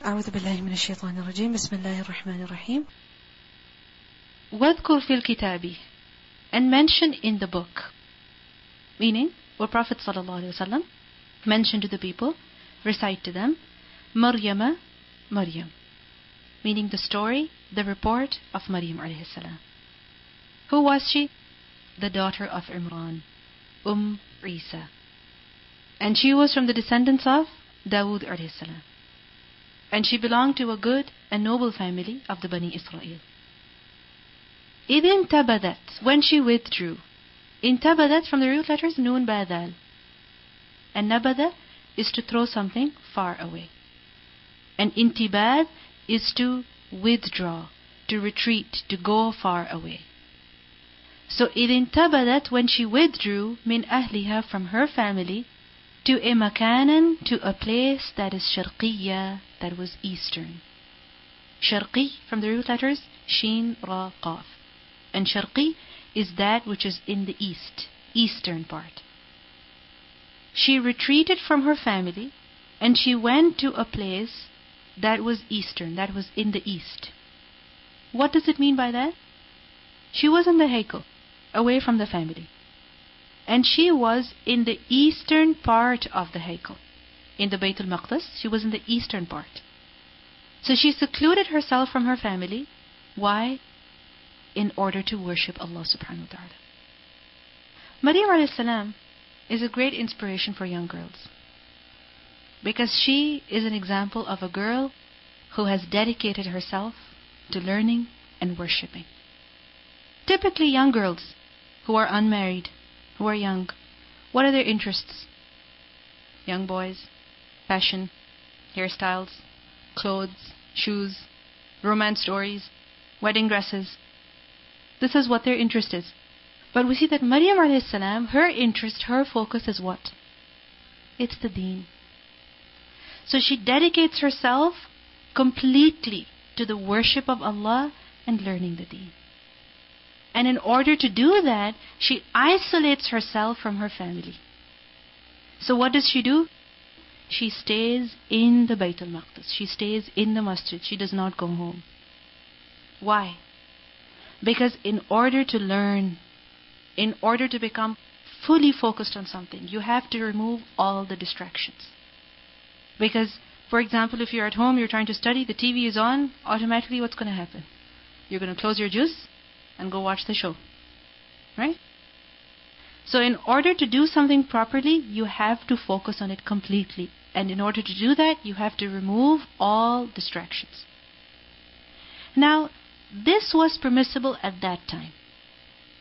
أعوذ بالله من الشيطان الرجيم. بسم الله الرحمن الرحيم. وَاذْكُرْ فِي الْكِتَابِ, and mention in the book. Meaning, what Prophet ﷺ mentioned to the people, recite to them, Maryam, Maryam. Meaning the story, the report of Maryam alayhi salam. Who was she? The daughter of Imran, Isa. And she was from the descendants of Dawood alayhi salam. And she belonged to a good and noble family of the Bani Israel. إِذِ انْتَبَذَتْ, when she withdrew. Intabadat from the root letters Noon Badal. And Nabada is to throw something far away. And Intibad is to withdraw, to retreat, to go far away. So إِذِ انْتَبَذَتْ, when she withdrew, min ahliha, from her family, to a makanan, to a place that is sharqiyya, that was eastern. Sharqi from the root letters Shin, Ra, Qaf. And sharqi is that which is in the east, eastern part. She retreated from her family and she went to a place that was eastern, that was in the east. What does it mean by that? She was in the Haykal, away from the family. And she was in the eastern part of the Haykal. In the Bayt al-Maqdis, she was in the eastern part. So she secluded herself from her family. Why? In order to worship Allah subhanahu wa ta'ala. Maryam alayhi salam is a great inspiration for young girls. Because she is an example of a girl who has dedicated herself to learning and worshipping. Typically young girls who are unmarried, who are young, what are their interests? Young boys, fashion, hairstyles, clothes, shoes, romance stories, wedding dresses. This is what their interest is. But we see that Maryam alayhi salam, her interest, her focus is what? It's the deen. So she dedicates herself completely to the worship of Allah and learning the deen. And in order to do that, she isolates herself from her family. So what does she do? She stays in the Bayt al-Maqdis. She stays in the masjid. She does not go home. Why? Because in order to learn, in order to become fully focused on something, you have to remove all the distractions. Because, for example, if you're at home, you're trying to study, the TV is on, automatically what's going to happen? You're going to close your juice and go watch the show. Right? So in order to do something properly, you have to focus on it completely. And in order to do that, you have to remove all distractions. Now, this was permissible at that time.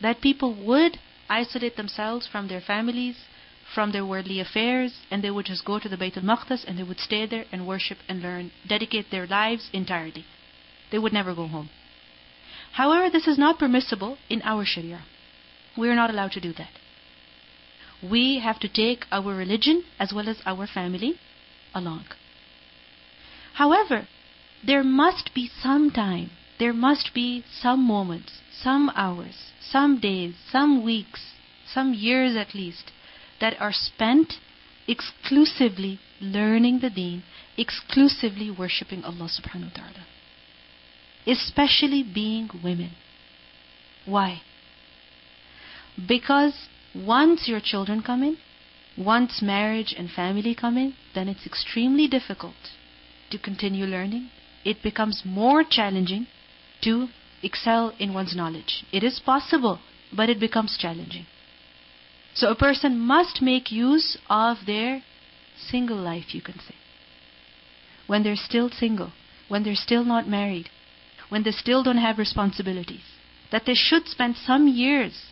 That people would isolate themselves from their families, from their worldly affairs, and they would just go to the Bayt al-Maqdis and they would stay there and worship and learn, dedicate their lives entirely. They would never go home. However, this is not permissible in our Sharia. We are not allowed to do that. We have to take our religion as well as our family along. However, there must be some time, there must be some moments, some hours, some days, some weeks, some years at least, that are spent exclusively learning the deen, exclusively worshipping Allah subhanahu wa ta'ala. Especially being women. Why? Because once your children come in, once marriage and family come in, then it's extremely difficult to continue learning. It becomes more challenging to excel in one's knowledge. It is possible, but it becomes challenging. So a person must make use of their single life, you can say. When they're still single, when they're still not married, when they still don't have responsibilities, that they should spend some years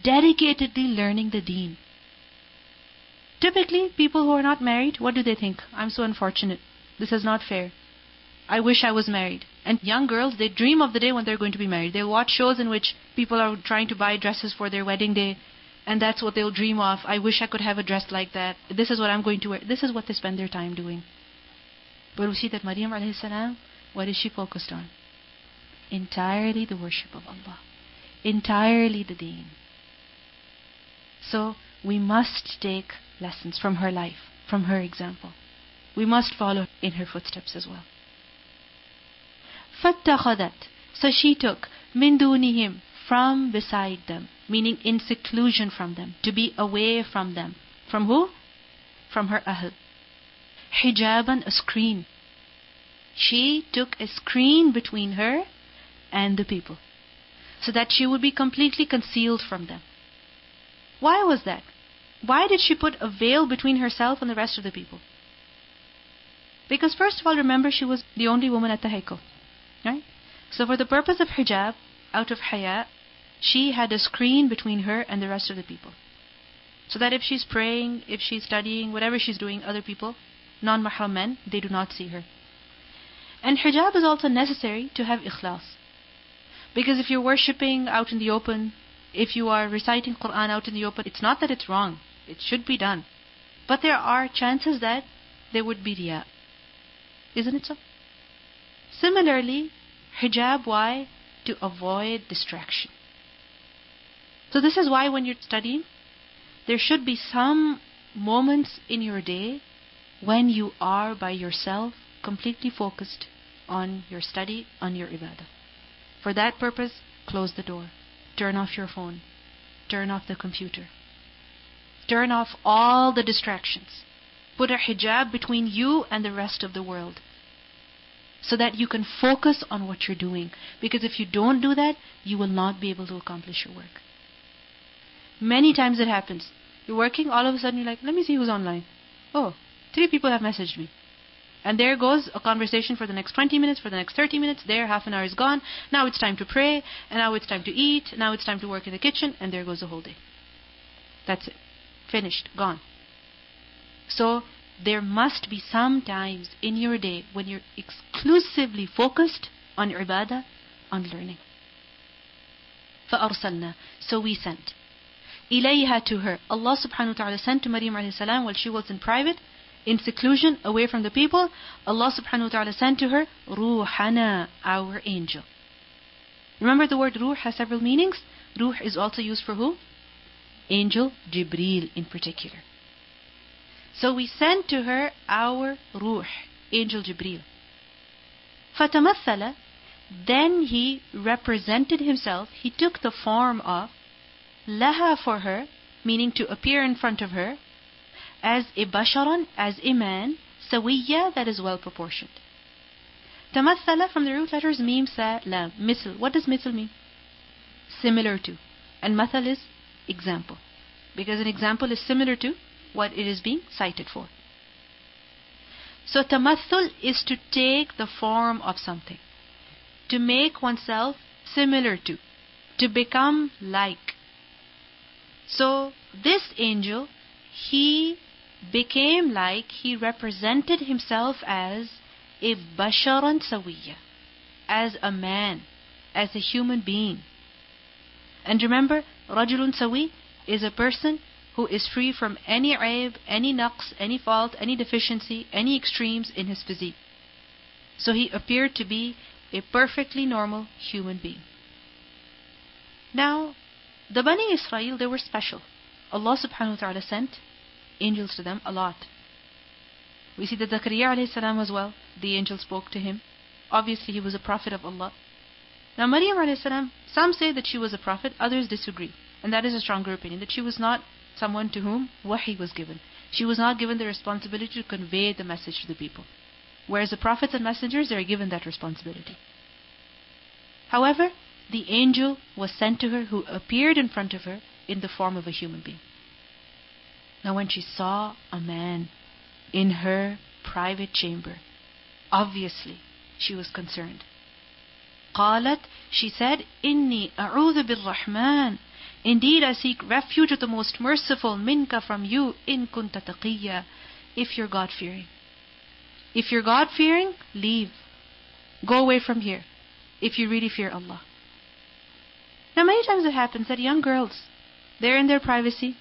dedicatedly learning the deen. Typically, people who are not married, what do they think? I'm so unfortunate. This is not fair. I wish I was married. And young girls, they dream of the day when they're going to be married. They watch shows in which people are trying to buy dresses for their wedding day, and that's what they'll dream of. I wish I could have a dress like that. This is what I'm going to wear. This is what they spend their time doing. But we see that Maryam alayhi salam, what is she focused on? Entirely the worship of Allah. Entirely the deen. So we must take lessons from her life, from her example. We must follow in her footsteps as well. فَاتَّخَذَتْ So she took مِن دُونِهِمْ From beside them, meaning in seclusion from them, to be away from them. From who? From her ahl. Hijaban, a screen. She took a screen between her and the people, so that she would be completely concealed from them. Why was that? Why did she put a veil between herself and the rest of the people? Because first of all, remember, she was the only woman at the haikal, right? So for the purpose of hijab, out of haya, she had a screen between her and the rest of the people. So that if she's praying, if she's studying, whatever she's doing, other people, non-mahram men, they do not see her. And hijab is also necessary to have ikhlas. Because if you're worshipping out in the open, if you are reciting Quran out in the open, it's not that it's wrong. It should be done. But there are chances that there would be riya. Isn't it so? Similarly, hijab, why? To avoid distraction. So this is why when you're studying, there should be some moments in your day when you are by yourself, completely focused on your study, on your ibadah. For that purpose, close the door. Turn off your phone. Turn off the computer. Turn off all the distractions. Put a hijab between you and the rest of the world, so that you can focus on what you're doing. Because if you don't do that, you will not be able to accomplish your work. Many times it happens. You're working, all of a sudden you're like, let me see who's online. Oh, 3 people have messaged me. And there goes a conversation for the next 20 minutes, for the next 30 minutes. There, half an hour is gone. Now it's time to pray. And now it's time to eat. Now it's time to work in the kitchen. And there goes the whole day. That's it. Finished. Gone. So, there must be some times in your day when you're exclusively focused on ibadah, on learning. فَأَرْسَلْنَا So we sent. إِلَيْهَا To her. Allah subhanahu wa ta'ala sent to Maryam alayhi salam while she was in private, in seclusion, away from the people. Allah subhanahu wa ta'ala sent to her Ruhana, our angel. Remember, the word Ruh has several meanings. Ruh is also used for who? Angel Jibreel in particular. So we sent to her our Ruh, Angel Jibreel. فَتَمَثَّلَ Then he represented himself, he took the form of laha for her, meaning to appear in front of her, as a basharan, as a man, sawiyya, that is well proportioned. Tamathala from the root letters mim, sa, lam, misl. What does misl mean? Similar to. And mathal is example. Because an example is similar to what it is being cited for. So tamathul is to take the form of something. To make oneself similar to become like. So this angel, he became like, he represented himself as a basharan sawiyya, as a man, as a human being. And remember, rajulun sawi is a person who is free from any aib, any naqs, any fault, any deficiency, any extremes in his physique. So he appeared to be a perfectly normal human being. Now, the Bani Israel, they were special. Allah subhanahu wa ta'ala sent angels to them a lot. We see that Zakaria alayhi salam as well, the angel spoke to him. Obviously he was a prophet of Allah. Now Maryam alayhi salam, some say that she was a prophet, others disagree. And that is a stronger opinion, that she was not someone to whom wahi was given. She was not given the responsibility to convey the message to the people. Whereas the prophets and messengers, they are given that responsibility. However, the angel was sent to her who appeared in front of her in the form of a human being. Now when she saw a man in her private chamber, obviously she was concerned. قالت, she said, إني أعوذ بالرحمن, indeed I seek refuge with the most merciful, minka, from you, in kunta taqiyya, if you're God-fearing. If you're God-fearing, leave. Go away from here, if you really fear Allah. Now many times it happens that young girls, they're in their privacy,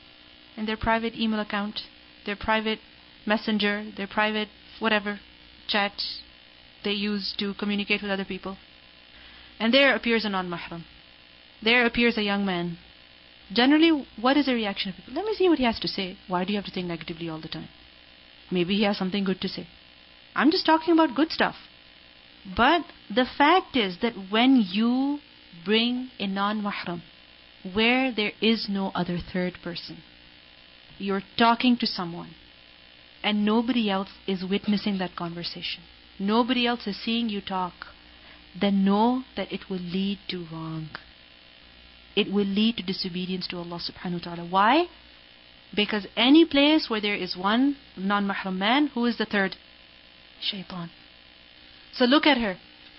in their private email account, their private messenger, their private whatever, chat they use to communicate with other people. And there appears a non-mahram. There appears a young man. Generally, what is the reaction of people? Let me see what he has to say. Why do you have to think negatively all the time? Maybe he has something good to say. I'm just talking about good stuff. But the fact is that when you bring a non-mahram, where there is no other third person, you're talking to someone, and nobody else is witnessing that conversation, nobody else is seeing you talk, then know that it will lead to wrong. It will lead to disobedience to Allah subhanahu wa ta'ala. Why? Because any place where there is one non-mahram man, who is the third? Shaitan. So look at her.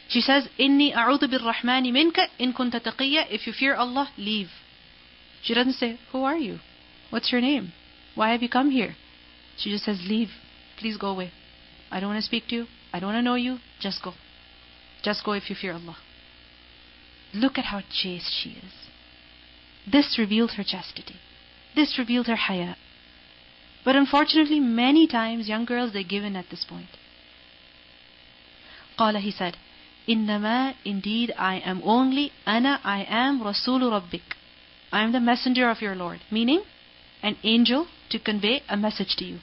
She says, Inni a'udhu bir-Rahmani minka in kunta taqiyya. If you fear Allah, leave. She doesn't say, who are you? What's your name? Why have you come here? She just says, leave. Please go away. I don't want to speak to you. I don't want to know you. Just go. Just go if you fear Allah. Look at how chaste she is. This revealed her chastity. This revealed her haya. But unfortunately, many times young girls, they give in at this point. Qala, he said, Innama, indeed I am only, ana, I am Rasulu Rabbik. I am the messenger of your Lord. Meaning, an angel to convey a message to you.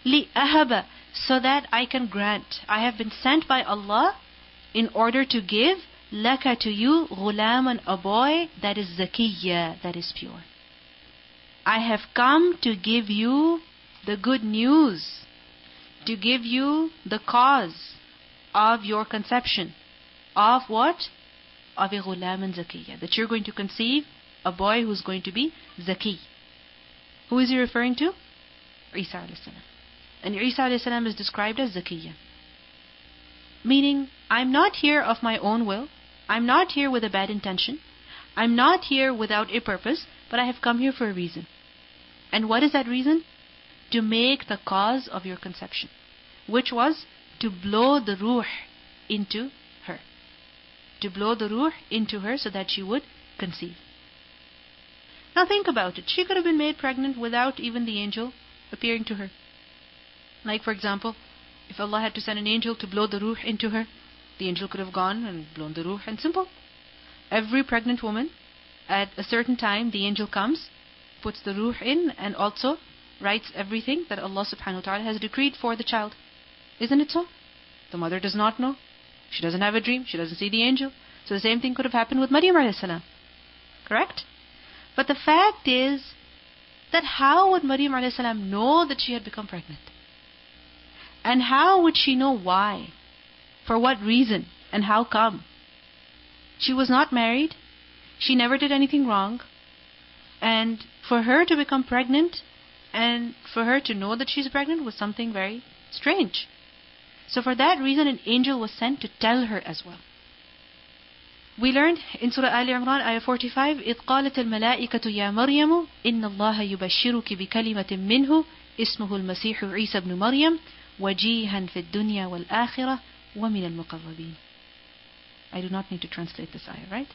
Li ahaba, so that I can grant. I have been sent by Allah in order to give laka to you, ghulaman, a boy that is zakiyya, that is pure. I have come to give you the good news, to give you the cause of your conception. Of what? Of a ghulaman zakiyya. That you're going to conceive a boy who's going to be zaki. Who is he referring to? Isa alayhi salam. And Isa alayhi salam is described as zakiyya. Meaning, I'm not here of my own will. I'm not here with a bad intention. I'm not here without a purpose, but I have come here for a reason. And what is that reason? To make the cause of your conception, which was to blow the ruh into her. To blow the ruh into her so that she would conceive. Now think about it. She could have been made pregnant without even the angel appearing to her. Like for example, if Allah had to send an angel to blow the ruh into her, the angel could have gone and blown the ruh, and simple. Every pregnant woman, at a certain time, the angel comes, puts the ruh in, and also writes everything that Allah subhanahu wa ta'ala has decreed for the child. Isn't it so? The mother does not know. She doesn't have a dream. She doesn't see the angel. So the same thing could have happened with Maryam alayhi salam. Correct? But the fact is that how would Maryam alayhi salam know that she had become pregnant? And how would she know why? For what reason? And how come? She was not married. She never did anything wrong. And for her to become pregnant and for her to know that she's pregnant was something very strange. So for that reason, an angel was sent to tell her as well. We learned in Surah Al Imran, ayah 45, إِذْ قَالَتِ الْمَلَائِكَةُ يَا مَرْيَمُ إِنَّ اللَّهَ يُبَشِّرُكِ بِكَلِمَةٍ مِّنْهُ اسْمُهُ الْمَسِيحُ عِيسَى بْنُ مَرْيَمَ وَجِيهًا فِي الدُّنْيَا وَالْآخِرَةِ وَمِنَ الْمُقَرَّبِينَ. I do not need to translate this ayah, right?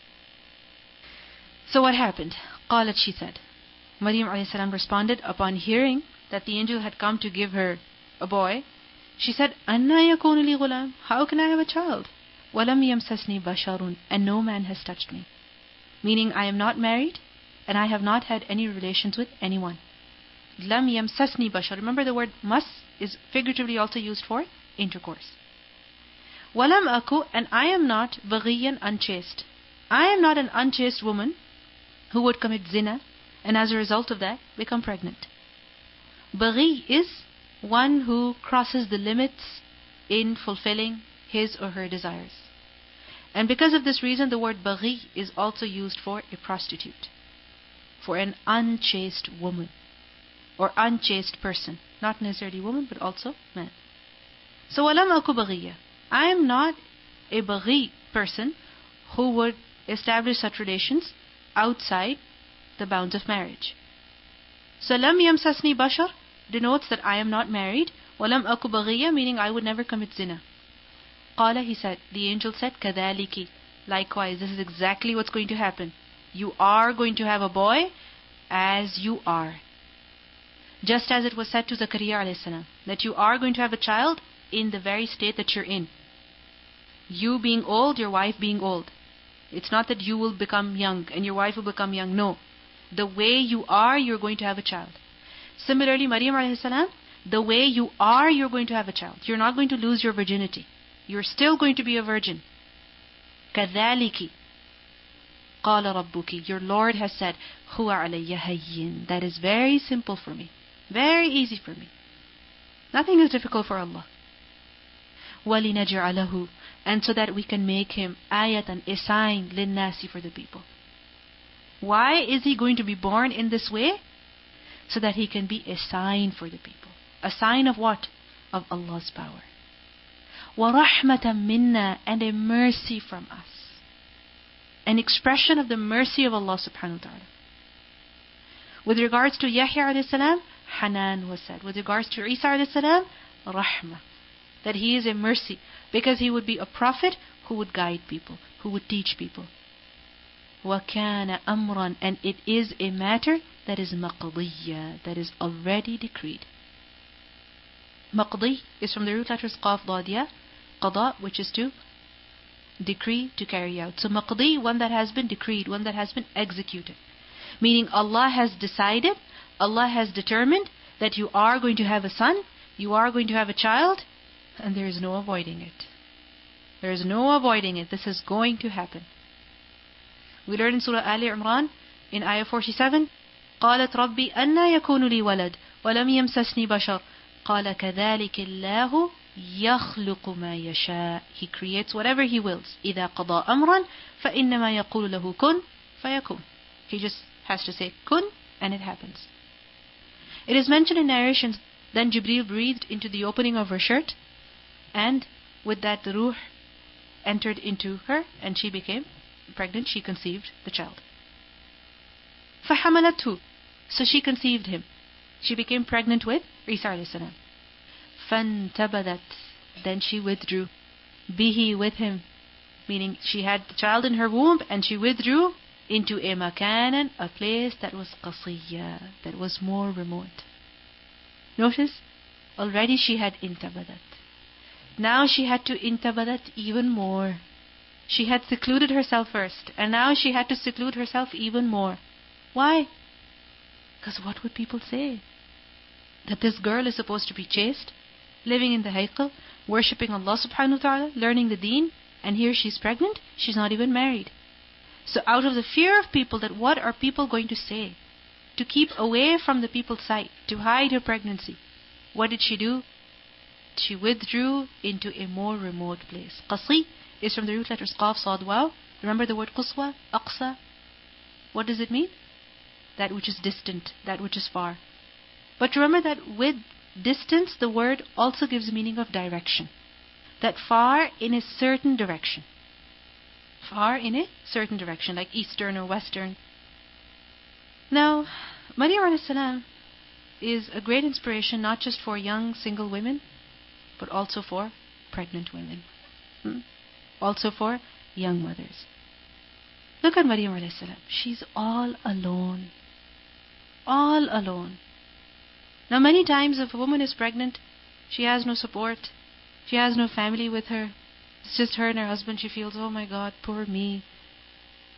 So what happened? قالت, she said. Maryam alayhi salam responded upon hearing that the angel had come to give her a boy. She said, أَنَّا يَكُونُ لِي غُلَامٌ, how can I have a child? وَلَمْ يَمْسَسْنِي بَشَرٌ, and no man has touched me. Meaning I am not married and I have not had any relations with anyone. لَمْ يَمْسَسْنِي بَشَرٌ. Remember the word mas is figuratively also used for intercourse. وَلَمْ أَكُ, and I am not بَغِيًّا, unchaste. I am not an unchaste woman who would commit zina and as a result of that become pregnant. Baghi is one who crosses the limits in fulfilling his or her desires. And because of this reason, the word baghi is also used for a prostitute, for an unchaste woman or unchaste person, not necessarily woman but also man. So walam aku baghiya, I am not a baghi person who would establish such relations outside the bounds of marriage. So lam yamsasni bashar denotes that I am not married. Walam aku baghiya, meaning I would never commit zina. Qala, he said, the angel said, kadhaliki, likewise, this is exactly what's going to happen. You are going to have a boy as you are. Just as it was said to Zakaria alayhi salam, that you are going to have a child in the very state that you're in. You being old, your wife being old. It's not that you will become young and your wife will become young. No. The way you are, you're going to have a child. Similarly, Maryam alayhi salam, the way you are, you're going to have a child. You're not going to lose your virginity. You're still going to be a virgin. كَذَلِكِ قَالَ رَبُّكِ. Your Lord has said, هُوَ عَلَيَّ هَيِّن. That is very simple for me. Very easy for me. Nothing is difficult for Allah. وَلِنَجْعَلَهُ. And so that we can make him ayatan, a sign, لِلنَّاسِ, for the people. Why is he going to be born in this way? So that he can be a sign for the people. A sign of what? Of Allah's power. وَرَحْمَةً مِنَّا. And a mercy from us. An expression of the mercy of Allah subhanahu wa ta'ala. With regards to Yahya alayhi salam, Hanan was said. With regards to Isa alayhi salam, Rahmah. That he is a mercy. Because he would be a prophet who would guide people, who would teach people. وَكَانَ أَمْرًا. And it is a matter that is مَقْضِيًّا, that is already decreed. Maqdi is from the root letters Qaf, Dad, Ya. Qada, which is to decree, to carry out. So Maqdi, one that has been decreed, one that has been executed. Meaning Allah has decided, Allah has determined that you are going to have a son, you are going to have a child, and there is no avoiding it. There is no avoiding it. This is going to happen. We learn in Surah Ali Imran, in ayah 47, قالت ربي أنى يكون لي ولد ولم يمسسني بشر قال كذلك الله يخلق ما يشاء. He creates whatever He wills. إذا قضى أمرا فإنما يقول له كن فيكون. He just has to say kun, and it happens. It is mentioned in narrations, then Jibreel breathed into the opening of her shirt, and with that the ruh entered into her, and she became pregnant. She conceived the child. فحملته. So she conceived him. She became pregnant with Isa alayhi salam. فانتبذت. Then she withdrew. Bihi, with him. Meaning she had the child in her womb and she withdrew into a makanan, a place that was qasiyya, that was more remote. Notice, already she had intabadat. Now she had to intabadat even more. She had secluded herself first, and now she had to seclude herself even more. Why? Because what would people say? That this girl is supposed to be chaste, living in the haykal, worshipping Allah subhanahu wa ta'ala, learning the deen, and here she's pregnant, she's not even married. So out of the fear of people, that what are people going to say? To keep away from the people's sight, to hide her pregnancy, what did she do? She withdrew into a more remote place. Qasi is from the root letters Qaf, Sad, Waw. Remember the word Quswa, Aqsa? What does it mean? That which is distant, that which is far. But remember that with distance, the word also gives meaning of direction. That far in a certain direction. Far in a certain direction, like eastern or western. Now, Maryam alayhi salam is a great inspiration not just for young single women, but also for pregnant women. Also for young mothers. Look at Maryam alayhi salam. She's all alone. All alone. Now many times if a woman is pregnant, she has no support. She has no family with her. It's just her and her husband. She feels, oh my God, poor me.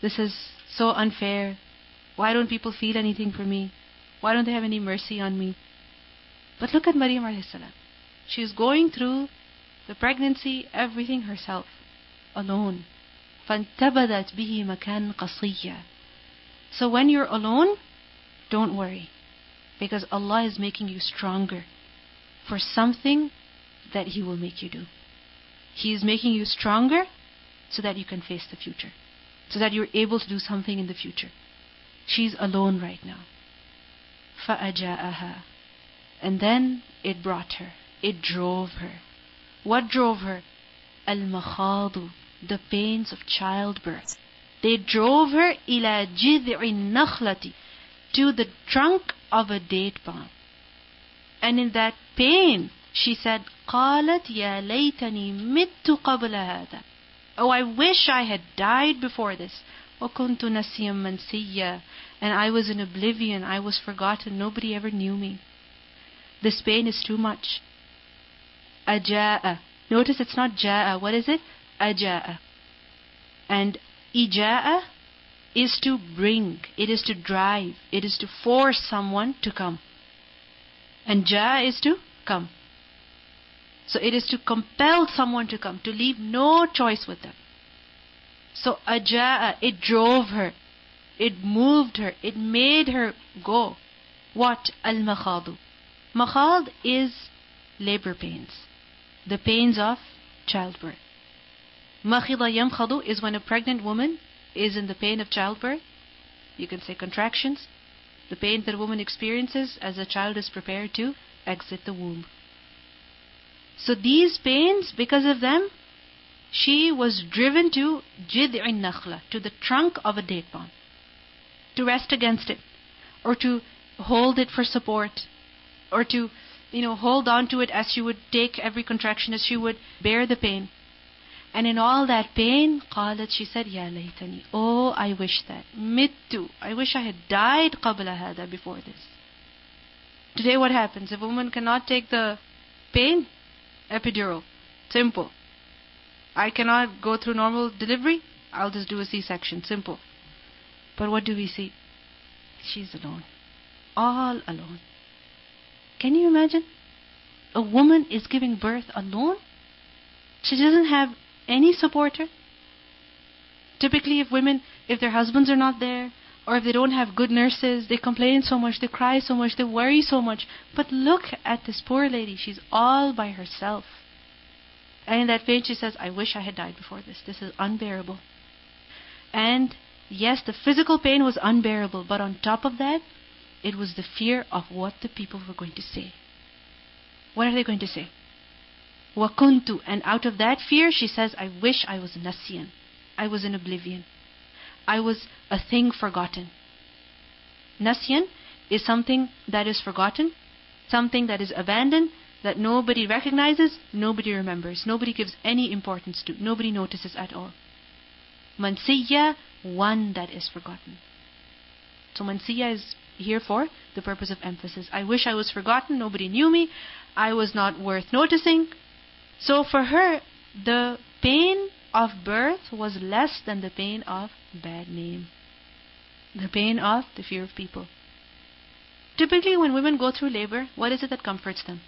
This is so unfair. Why don't people feel anything for me? Why don't they have any mercy on me? But look at Maryam alayhi salam. She is going through the pregnancy, everything herself, alone. فَانْتَبَذَتْ بِهِ مَكَانٍ قَصِيًّا. So when you're alone, don't worry. Because Allah is making you stronger for something that He will make you do. He is making you stronger so that you can face the future. So that you're able to do something in the future. She's alone right now. فَأَجَاءَهَا. And then it brought her. It drove her. What drove her? Al-makhadu. The pains of childbirth. They drove her إِلَى جِذْعِ النَّخْلَةِ. To the trunk of a date palm. And in that pain, she said, قالت يا ليتني مت قبل هذا. Oh, I wish I had died before this. وكنت نسيا منسيا. And I was in oblivion. I was forgotten. Nobody ever knew me. This pain is too much. أجاء. Notice it's not جاء. What is it? أجاء. And إجاء is to bring. It is to drive. It is to force someone to come. And ja is to come. So it is to compel someone to come, to leave no choice with them. So aja'a, it drove her, it moved her, it made her go. What? Al-makhadu. Makhad is labor pains, the pains of childbirth. Makhida yamkhadu is when a pregnant woman is in the pain of childbirth. You can say contractions, the pain that a woman experiences as a child is prepared to exit the womb. So these pains, because of them, she was driven to jid'in nakhla, to the trunk of a date palm, to rest against it, or to hold it for support, or to, hold on to it as she would take every contraction, as she would bear the pain. And in all that pain, qalat, she said, Ya laytani, oh, I wish that, mittu, I wish I had died qabla hada, before this. Today what happens? If a woman cannot take the pain, epidural, simple. I cannot go through normal delivery, I'll just do a C-section, simple. But what do we see? She's alone. All alone. Can you imagine? A woman is giving birth alone? She doesn't have any supporter. Typically, if their husbands are not there, or if they don't have good nurses, they complain so much, they cry so much, they worry so much. But look at this poor lady. She's all by herself. And in that pain she says, I wish I had died before this. This is unbearable. And yes, the physical pain was unbearable, but on top of that, it was the fear of what the people were going to say. What are they going to say? وَكُنْتُ, and out of that fear, she says, I wish I was nasiyan. I was in oblivion. I was a thing forgotten. Nasiyan is something that is forgotten, something that is abandoned, that nobody recognizes, nobody remembers, nobody gives any importance to, nobody notices at all. Mansiya, one that is forgotten. So mansiya is here for the purpose of emphasis. I wish I was forgotten, nobody knew me, I was not worth noticing. So for her, the pain of birth was less than the pain of bad name, the pain of the fear of people. Typically when women go through labor, what is it that comforts them?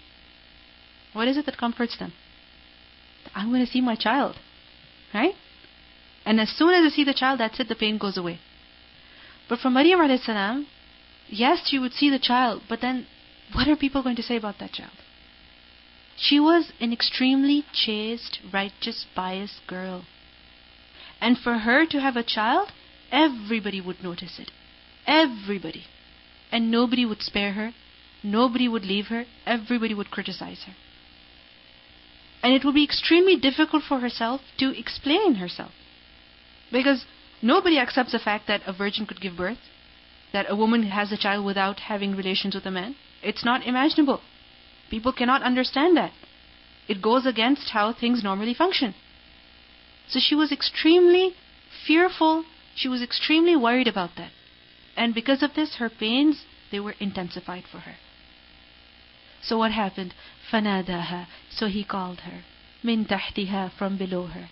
What is it that comforts them? I'm going to see my child, right? And as soon as I see the child, that's it, the pain goes away. But for Maryam alayhi salam, yes, she would see the child, but then what are people going to say about that child? She was an extremely chaste, righteous, pious girl. And for her to have a child, everybody would notice it. Everybody. And nobody would spare her. Nobody would leave her. Everybody would criticize her. And it would be extremely difficult for herself to explain herself. Because nobody accepts the fact that a virgin could give birth, that a woman has a child without having relations with a man. It's not imaginable. People cannot understand that. It goes against how things normally function. So she was extremely fearful. She was extremely worried about that. And because of this, her pains, they were intensified for her. So what happened? فَنَادَاهَا, so he called her. مِن تَحْتِهَا, from below her.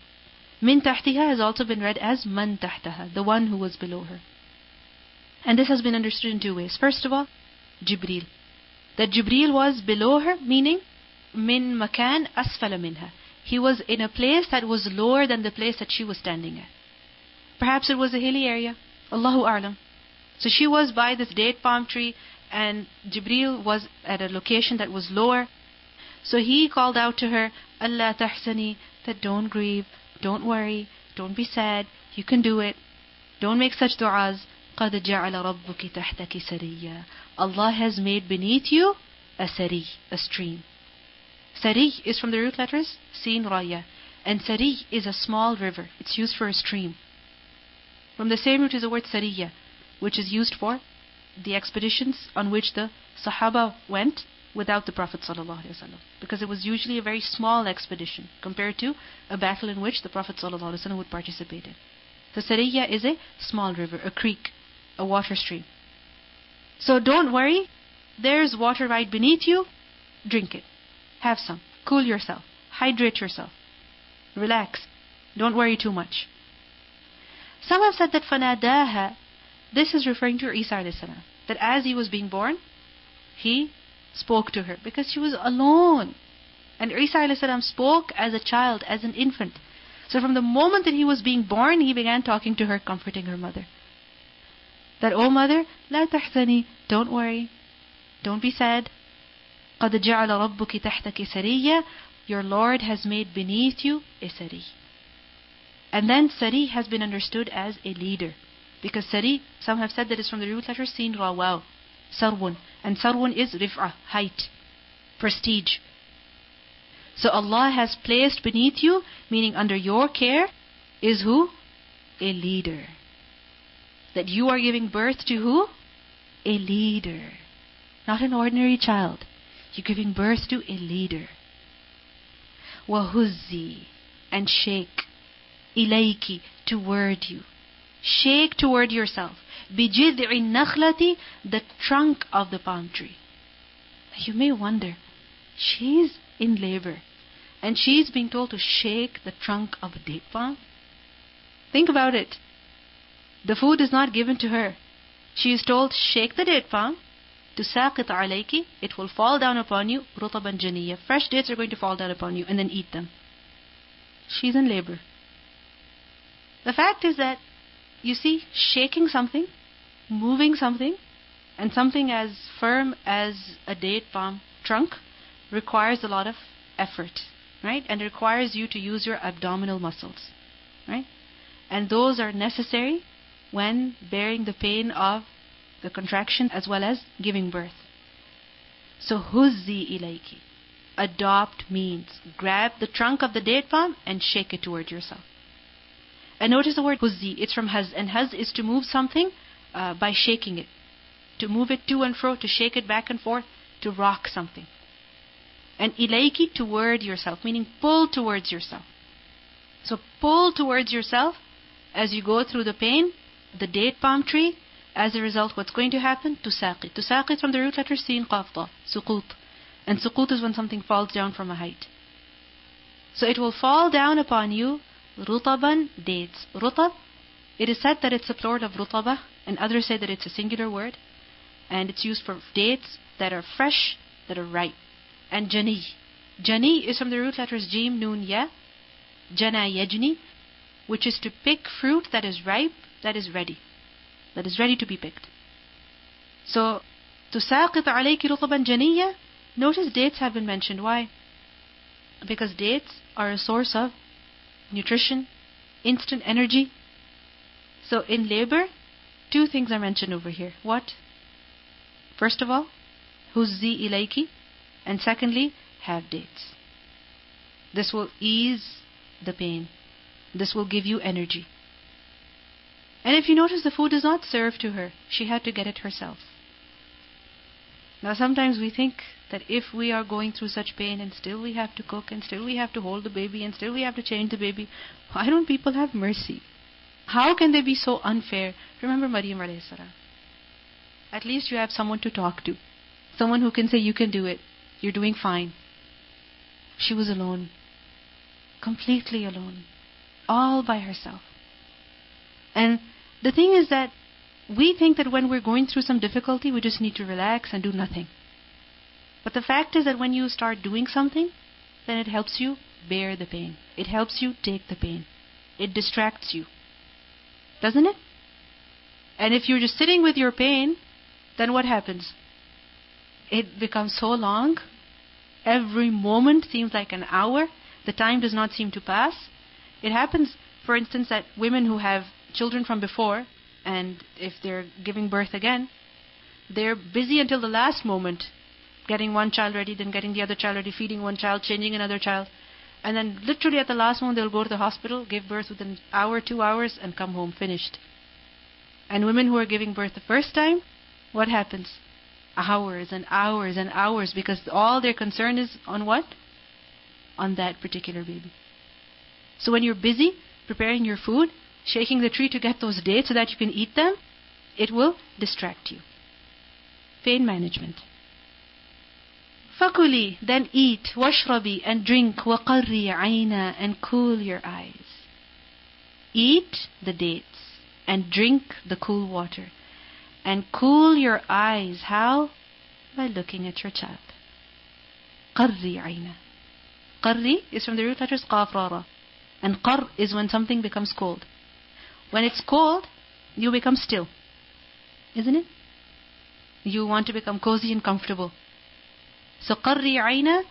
Min tahtiha has also been read as man tahtaha, the one who was below her. And this has been understood in two ways. First of all, Jibreel. That Jibreel was below her, meaning min makan asfala minha. He was in a place that was lower than the place that she was standing at. Perhaps it was a hilly area. Allahu a'lam. So she was by this date palm tree and Jibreel was at a location that was lower. So he called out to her, Allah tahsani, that don't grieve, don't worry, don't be sad, you can do it. Don't make such du'as. قَدْ جَعَلَ رَبُّكِ تَحْتَكِ سَرِيًّا. Allah has made beneath you a sari, a stream. Sari is from the root letters Sin, Raya. And sari is a small river. It's used for a stream. From the same root is the word sariya, which is used for the expeditions on which the Sahaba went without the Prophet ﷺ. Because it was usually a very small expedition compared to a battle in which the Prophet ﷺ would participate in. The Sariya is a small river, a creek, a water stream. So don't worry, there's water right beneath you, drink it. Have some, cool yourself, hydrate yourself, relax, don't worry too much. Some have said that فَنَادَاهَا, this is referring to Isa alayhi salam, that as he was being born, he spoke to her because she was alone. And Isa a.s. spoke as a child, as an infant. So from the moment that he was being born, he began talking to her, comforting her mother. That, oh mother, لا تحزني, don't worry, don't be sad. قد جعل ربك تحتك سرية, your Lord has made beneath you a sari. And then sari has been understood as a leader. Because sari, some have said that it's from the root letter sin, ra, wow, sarwun. And sarwun is rif'ah, height, prestige. So Allah has placed beneath you, meaning under your care, is who? A leader. That you are giving birth to who? A leader. Not an ordinary child. You're giving birth to a leader. وَهُزِّي, and shake. إِلَيْكِ, toward you. Shake toward yourself. بِجِذْعِ النَّخْلَةِ, the trunk of the palm tree. You may wonder, she's in labor and she's being told to shake the trunk of a date palm? Think about it. The food is not given to her. She is told, shake the date palm. تُسَاقِطْ عَلَيْكِ, it will fall down upon you. رُطَبًا جَنِيًّا, fresh dates are going to fall down upon you, and then eat them. She's in labor. The fact is that, you see, shaking something, moving something, and something as firm as a date palm trunk requires a lot of effort, right? And requires you to use your abdominal muscles, right? And those are necessary when bearing the pain of the contraction as well as giving birth. So huzzi ilayki, adopt means grab the trunk of the date palm and shake it toward yourself. And notice the word huzzi, it's from haz, and haz is to move something by shaking it. To move it to and fro, to shake it back and forth, to rock something. And ilayki, toward yourself, meaning pull towards yourself. So pull towards yourself as you go through the pain, the date palm tree. As a result, what's going to happen? Tusaqit. Tusaqit from the root letter sin, qaf, ta, suqut. And suqut is when something falls down from a height. So it will fall down upon you, rutaban, dates. Rutab, it is said that it's a plural of rutaba, and others say that it's a singular word. And it's used for dates that are fresh, that are ripe. And jani. Jani is from the root letters jim, noon, ya. Jana yajni, which is to pick fruit that is ripe, that is ready. That is ready to be picked. So, تُسَاقِطْ عَلَيْكِ رُطَبًا جَنِيًّا, notice dates have been mentioned. Why? Because dates are a source of nutrition, instant energy. So in labor, two things are mentioned over here. What? First of all, huzzi ilayki, and secondly, have dates. This will ease the pain. This will give you energy. And if you notice, the food is not served to her. She had to get it herself. Now sometimes we think that if we are going through such pain and still we have to cook and still we have to hold the baby and still we have to change the baby, why don't people have mercy? How can they be so unfair? Remember Maryum alayhi salam. At least you have someone to talk to. Someone who can say, you can do it. You're doing fine. She was alone. Completely alone. All by herself. And the thing is that we think that when we're going through some difficulty, we just need to relax and do nothing. But the fact is that when you start doing something, then it helps you bear the pain. It helps you take the pain. It distracts you. Doesn't it? And if you're just sitting with your pain, then what happens? It becomes so long. Every moment seems like an hour. The time does not seem to pass. It happens, for instance, that women who have children from before, and if they're giving birth again, they're busy until the last moment, getting one child ready, then getting the other child ready, feeding one child, changing another child, and then literally at the last moment they'll go to the hospital, give birth within an hour, 2 hours, and come home finished. And women who are giving birth the first time, what happens? Hours and hours and hours, because all their concern is on what? On that particular baby. So when you're busy preparing your food, shaking the tree to get those dates so that you can eat them, it will distract you. Pain management. Fakuli, then eat, washrabi, and drink, waqarri aina, and cool your eyes. Eat the dates and drink the cool water. And cool your eyes. How? By looking at your child. Qarri aina. Qarri is from the root letters qaf ra ra. And qar is when something becomes cold. When it's cold, you become still. Isn't it? You want to become cozy and comfortable. So qarri aina,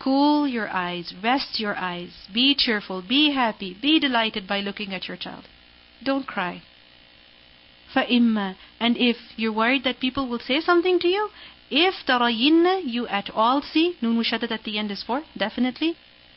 cool your eyes, rest your eyes, be cheerful, be happy, be delighted by looking at your child. Don't cry. فَإِمَّا, and if you're worried that people will say something to you, if tarayinna, you at all see, nun mushaddad at the end is for, definitely.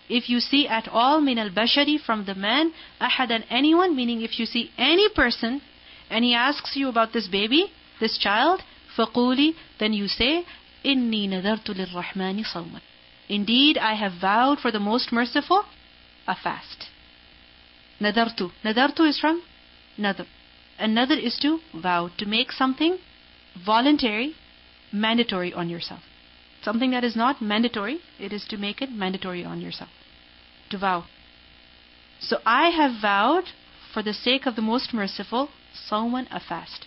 If you see at all min al-bashari, from the man, ahadan, anyone, meaning if you see any person, and he asks you about this baby, this child, فَقُولِ, then you say, إِنِّي نَذَرْتُ لِلرَّحْمَنِ صَوْمًا. Indeed, I have vowed for the most merciful a fast. Nadartu. Nadartu is from nadar. And nadar is to vow, to make something voluntary, mandatory on yourself. Something that is not mandatory, it is to make it mandatory on yourself. To vow. So I have vowed, for the sake of the most merciful, sawman, a fast.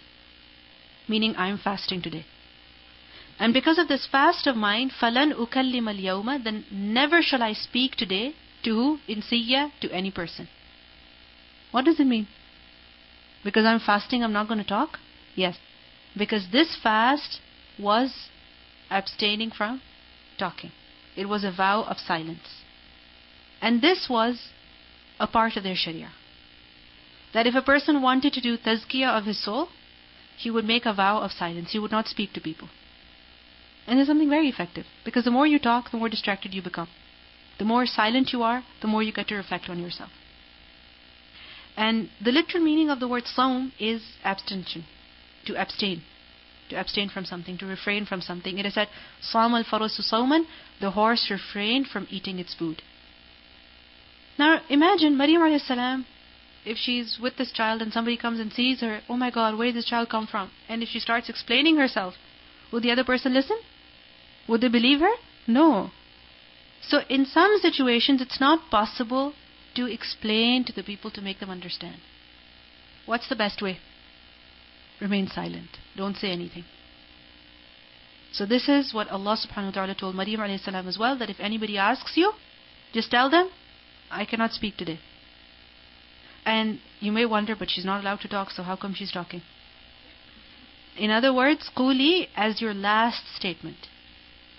Meaning I am fasting today. And because of this fast of mine, falan ukallima al-yawma, then never shall I speak today to who? Insiya, to any person. What does it mean? Because I'm fasting, I'm not going to talk? Yes. Because this fast was abstaining from talking. It was a vow of silence. And this was a part of their sharia. That if a person wanted to do tazkiyah of his soul, he would make a vow of silence. He would not speak to people. And it's something very effective. Because the more you talk, the more distracted you become. The more silent you are, the more you get to reflect on yourself. And the literal meaning of the word sawm is abstention. To abstain. To abstain from something. To refrain from something. It is said, Sawm al-farasu sawman, the horse refrained from eating its food. Now imagine Maryam alayhi salam, if she's with this child and somebody comes and sees her, oh my God, where did this child come from? And if she starts explaining herself, would the other person listen? Would they believe her? No. So in some situations, it's not possible to explain to the people to make them understand. What's the best way? Remain silent. Don't say anything. So this is what Allah subhanahu wa ta'ala told Maryam alayhi salam as well, that if anybody asks you, just tell them, I cannot speak today. And you may wonder, but she's not allowed to talk, so how come she's talking? In other words, quli as your last statement.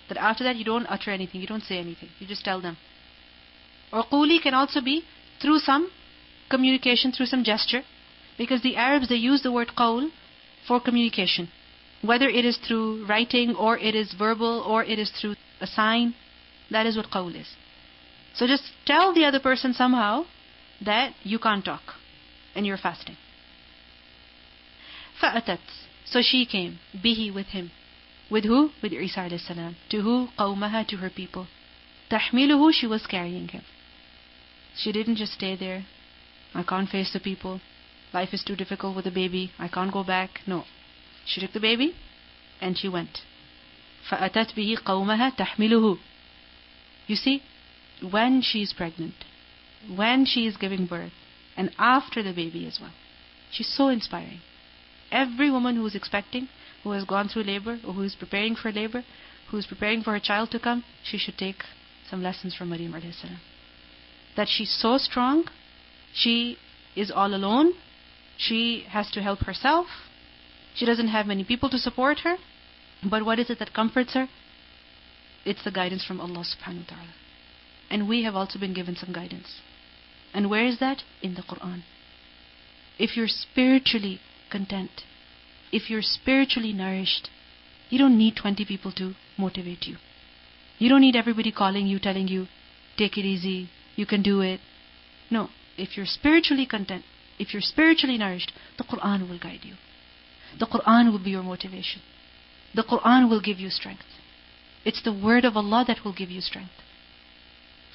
That after that you don't utter anything, you don't say anything, you just tell them. Or quli can also be through some communication, through some gesture. Because the Arabs, they use the word qawl for communication. Whether it is through writing, or it is verbal, or it is through a sign. That is what qawl is. So just tell the other person somehow that you can't talk and you're fasting. فَأَتَتْ, so she came, bihi, with him. With who? With Isa alayhi salam. To who? قَوْمَهَا, to her people. تَحْمِلُهُ, she was carrying him. She didn't just stay there. I can't face the people. Life is too difficult with the baby. I can't go back. No. She took the baby and she went. فَأَتَتْ بِهِ قَوْمَهَا تَحْمِلُهُ. You see, when she is pregnant, when she is giving birth, and after the baby as well, she's so inspiring. Every woman who is expecting, who has gone through labor, or who is preparing for labor, who is preparing for her child to come, she should take some lessons from Maryam alayhi salam. That she's so strong, she is all alone, she has to help herself, she doesn't have many people to support her, but what is it that comforts her? It's the guidance from Allah subhanahu wa ta'ala. And we have also been given some guidance. And where is that? In the Quran. If you're spiritually content, if you're spiritually nourished, you don't need 20 people to motivate you. You don't need everybody calling you, telling you, take it easy, you can do it. No, if you're spiritually content, if you're spiritually nourished, the Quran will guide you. The Quran will be your motivation. The Quran will give you strength. It's the word of Allah that will give you strength.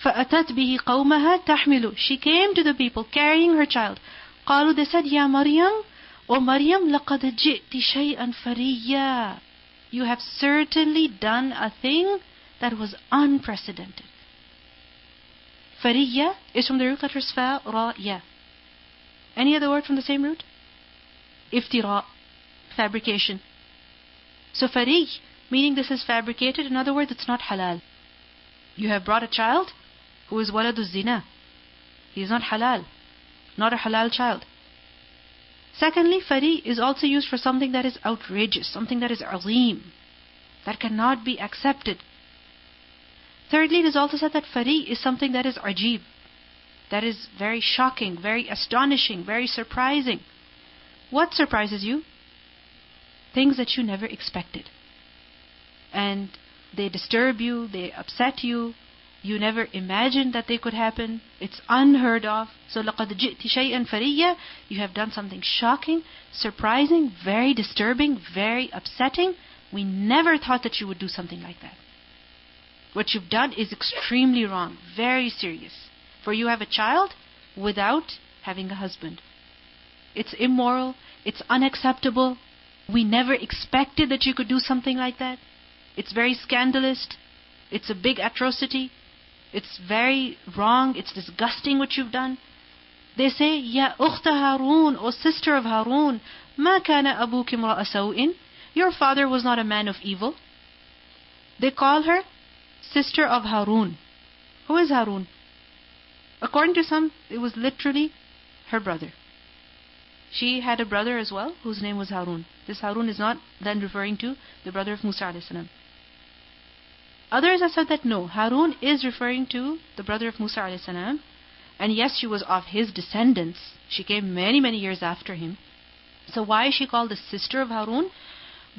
فَأَتَتْ بِهِ قَوْمَهَا تَحْمِلُ. She came to the people carrying her child. قالوا, they said, Ya Maryam, O Maryam, لَقَدْ جِئْتِ شَيْئًا فَرِيًّا. You have certainly done a thing that was unprecedented. Fariya is from the root letters fa, ra, ya. Any other word from the same root? Iftira, fabrication. So fari, meaning this is fabricated. In other words, it's not halal. You have brought a child who is waladu zina. He is not halal, not a halal child. Secondly, fari is also used for something that is outrageous, something that is azim, that cannot be accepted. Thirdly, it is also said that fari is something that is ajib, that is very shocking, very astonishing, very surprising. What surprises you? Things that you never expected. And they disturb you, they upset you, you never imagined that they could happen. It's unheard of. So لَقَدْ جِئْتِ شَيْئًا فَرِيًّا. You have done something shocking, surprising, very disturbing, very upsetting. We never thought that you would do something like that. What you've done is extremely wrong, very serious. For you have a child without having a husband. It's immoral, it's unacceptable. We never expected that you could do something like that. It's very scandalous. It's a big atrocity. It's very wrong. It's disgusting what you've done. They say, Ya ukhta Harun, O sister of Harun, ma kana abuki imra'a saw'in. Your father was not a man of evil. They call her sister of Harun. Who is Harun? According to some, it was literally her brother. She had a brother as well, whose name was Harun. This Harun is not then referring to the brother of Musa alayhi salam. Others have said that no, Harun is referring to the brother of Musa alayhi salam. And yes, she was of his descendants. She came many, many years after him. So why is she called the sister of Harun?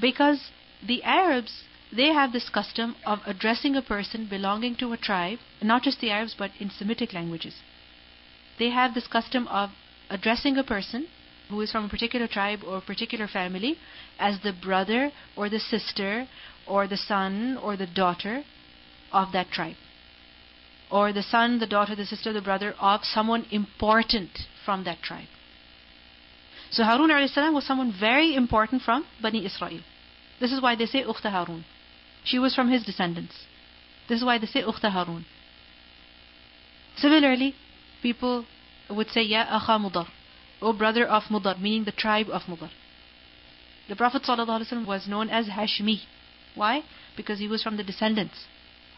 Because the Arabs, they have this custom of addressing a person belonging to a tribe, not just the Arabs but in Semitic languages. They have this custom of addressing a person who is from a particular tribe or a particular family as the brother or the sister or the son or the daughter of that tribe. Or the son, the daughter, the sister, the brother of someone important from that tribe. So Harun alayhi salam was someone very important from Bani Israel. This is why they say Ukhta Harun. She was from his descendants. This is why they say Ukhta Harun. Similarly, people would say Ya Akha Mudar, O brother of Mudar, meaning the tribe of Mudar. The Prophet ﷺ was known as Hashmi. Why? Because he was from the descendants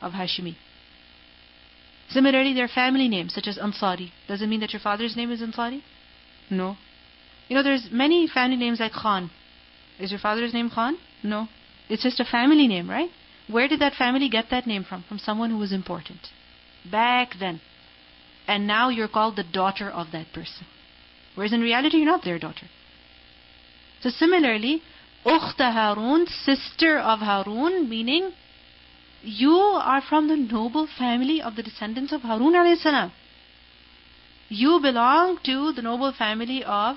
of Hashmi. Similarly, their family names, such as Ansari. Does it mean that your father's name is Ansari? No. You know, there's many family names like Khan. Is your father's name Khan? No. It's just a family name, right? Where did that family get that name from? From someone who was important. Back then. And now you're called the daughter of that person. Whereas in reality, you're not their daughter. So similarly, Ukhta Harun, sister of Harun, meaning you are from the noble family of the descendants of Harun alayhi salam. You belong to the noble family of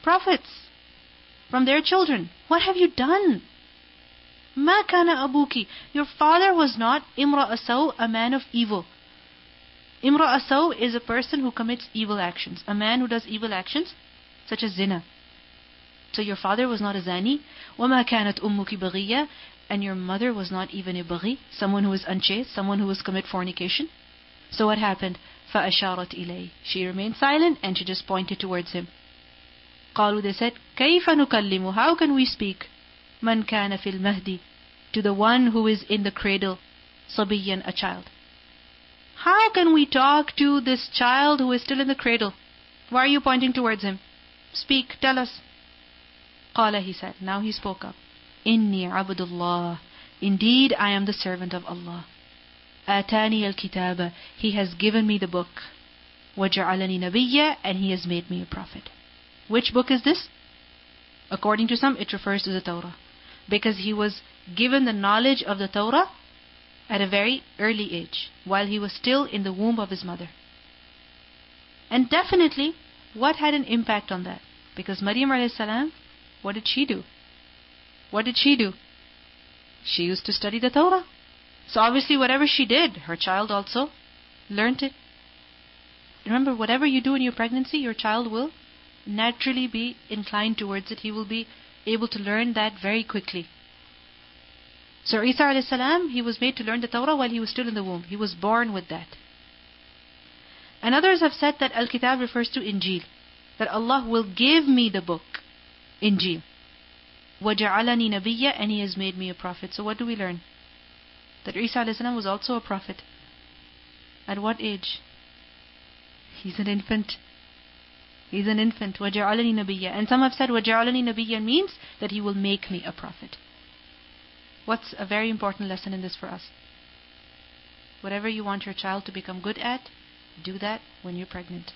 prophets, from their children. What have you done? Ma kana abuki. Your father was not imra'a saw, a man of evil. Imra'a saw is a person who commits evil actions. A man who does evil actions, such as zina. So your father was not a zani. وَمَا كَانَتْ أُمُّكِ بَغِيًّا. And your mother was not even a baghi, someone who is unchaste, someone who was commit fornication. So what happened? فَأَشَارَتْ إِلَيْهِ. She remained silent and she just pointed towards him. قالوا, they said, كَيْفَ نُكَلِّمُ. How can we speak? مَنْ كَانَ فِي الْمَهْدِ. To the one who is in the cradle, صَبِيًّا, a child. How can we talk to this child who is still in the cradle? Why are you pointing towards him? Speak, tell us. قال, he said, now he spoke up. Inni abdullah. Indeed, I am the servant of Allah. Atani al-kitaba. He has given me the book. Waja'alani nabiyya. And he has made me a prophet. Which book is this? According to some, it refers to the Torah. Because he was given the knowledge of the Torah at a very early age, while he was still in the womb of his mother. And definitely, what had an impact on that? Because Maryam alayhi salam, what did she do? What did she do? She used to study the Torah. So obviously whatever she did, her child also learnt it. Remember, whatever you do in your pregnancy, your child will naturally be inclined towards it. He will be able to learn that very quickly. So Isa alayhi salam, he was made to learn the Torah while he was still in the womb. He was born with that. And others have said that Al-Kitab refers to Injil. That Allah will give me the book, Injil. وَجَعَلَنِي نَبِيًّا. And he has made me a prophet. So what do we learn? That Isa alayhi salam was also a prophet. At what age? He's an infant. He's an infant. وَجَعَلَنِي نَبِيًّا. And some have said وَجَعَلَنِي نَبِيًّا means that He will make me a prophet. What's a very important lesson in this for us? Whatever you want your child to become good at, do that when you're pregnant.